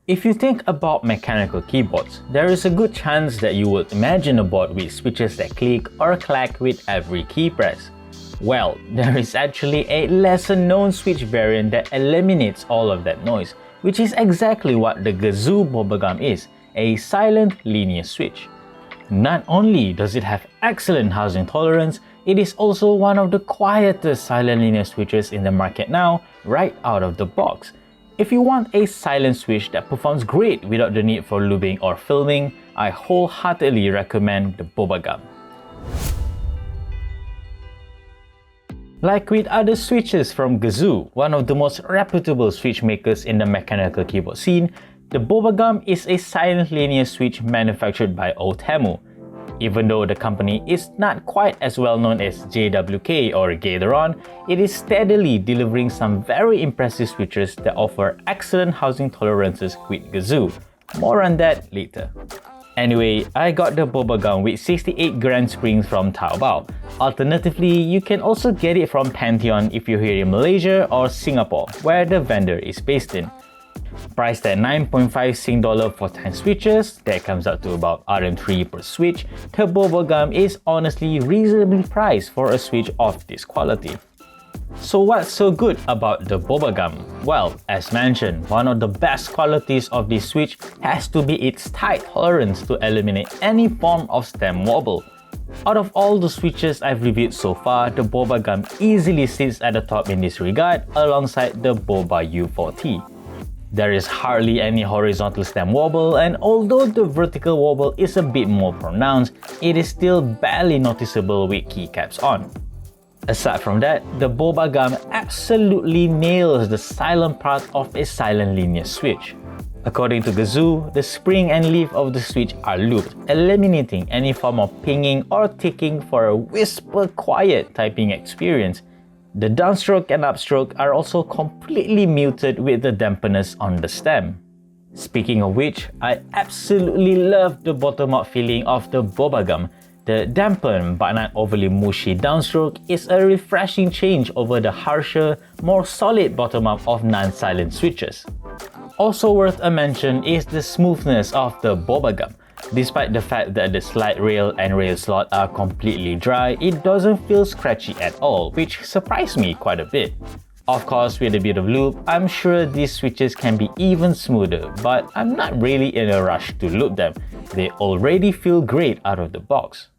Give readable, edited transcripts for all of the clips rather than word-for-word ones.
If you think about mechanical keyboards, there is a good chance that you would imagine a board with switches that click or clack with every key press. Well, there is actually a lesser known switch variant that eliminates all of that noise, which is exactly what the Gazzew Bobagum is, a silent linear switch. Not only does it have excellent housing tolerance, it is also one of the quietest silent linear switches in the market now, right out of the box. If you want a silent switch that performs great without the need for lubing or filming, I wholeheartedly recommend the Bobagum. Like with other switches from Gazzew, one of the most reputable switch makers in the mechanical keyboard scene, the Bobagum is a silent linear switch manufactured by Otemu. Even though the company is not quite as well known as JWK or Gateron, it is steadily delivering some very impressive switches that offer excellent housing tolerances with Gazzew. More on that later. Anyway, I got the Bobagum with 68 grand springs from Taobao. Alternatively, you can also get it from Pantheon if you're here in Malaysia or Singapore, where the vendor is based in. Priced at 9.5 Sing dollar for 10 switches, that comes out to about RM3 per switch, the Bobagum is honestly reasonably priced for a switch of this quality. So what's so good about the Bobagum? Well, as mentioned, one of the best qualities of this switch has to be its tight tolerance to eliminate any form of stem wobble. Out of all the switches I've reviewed so far, the Bobagum easily sits at the top in this regard alongside the Boba U4T. There is hardly any horizontal stem wobble, and although the vertical wobble is a bit more pronounced, it is still barely noticeable with keycaps on. Aside from that, the Bobagum absolutely nails the silent part of a silent linear switch. According to Gazzew, the spring and leaf of the switch are looped, eliminating any form of pinging or ticking for a whisper-quiet typing experience. The downstroke and upstroke are also completely muted with the damperness on the stem. Speaking of which, I absolutely love the bottom-up feeling of the Bobagum. The dampened but not overly mushy downstroke is a refreshing change over the harsher, more solid bottom-up of non-silent switches. Also worth a mention is the smoothness of the Bobagum. Despite the fact that the slide rail and rail slot are completely dry, it doesn't feel scratchy at all, which surprised me quite a bit. Of course, with a bit of lube, I'm sure these switches can be even smoother, but I'm not really in a rush to lube them. They already feel great out of the box.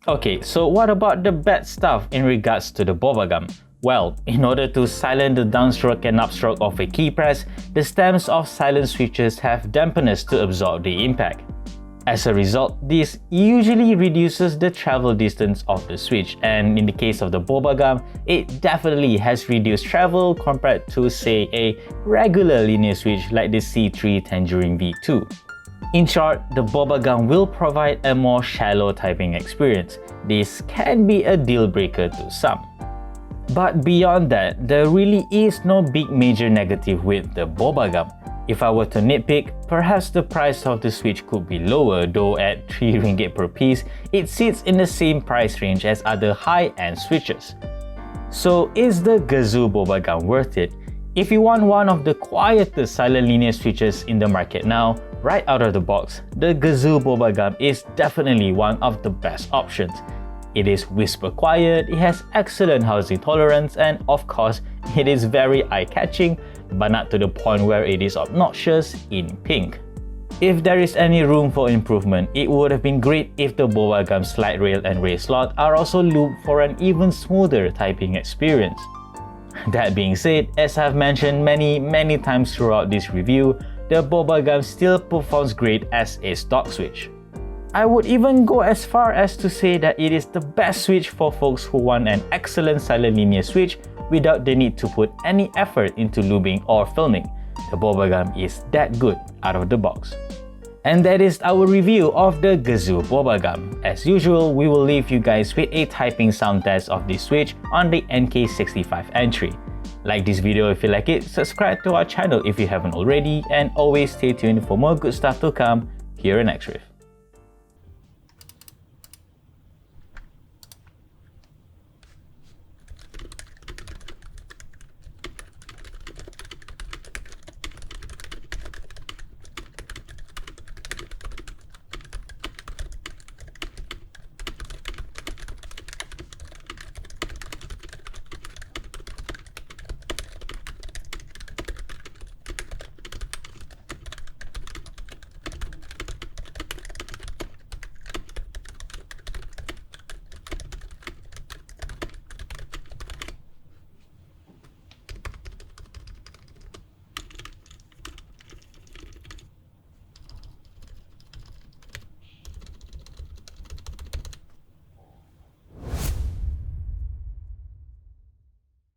Okay, so what about the bad stuff in regards to the Bobagum? Well, in order to silence the downstroke and upstroke of a key press, the stems of silent switches have damperness to absorb the impact. As a result, this usually reduces the travel distance of the switch, and in the case of the Bobagum, it definitely has reduced travel compared to, say, a regular linear switch like the C3 Tangerine V2. In short, the Bobagum will provide a more shallow typing experience. This can be a deal breaker to some. But beyond that, there really is no big major negative with the Bobagum. If I were to nitpick, perhaps the price of the switch could be lower, though at 3 ringgit per piece, it sits in the same price range as other high-end switches. So is the Gazzew Bobagum worth it? If you want one of the quietest silent linear switches in the market now, right out of the box, the Gazzew Bobagum is definitely one of the best options. It is whisper quiet, it has excellent housing tolerance, and of course, it is very eye-catching, but not to the point where it is obnoxious in pink. If there is any room for improvement, it would have been great if the Bobagum slide rail and rail slot are also lubed for an even smoother typing experience. That being said, as I've mentioned many times throughout this review, the Bobagum still performs great as a stock switch. I would even go as far as to say that it is the best switch for folks who want an excellent silent linear switch without the need to put any effort into lubing or filming. The Bobagum is that good out of the box. And that is our review of the Gazzew Bobagum. As usual, we will leave you guys with a typing sound test of this switch on the NK65 entry. Like this video if you like it, subscribe to our channel if you haven't already, and always stay tuned for more good stuff to come here in next riff.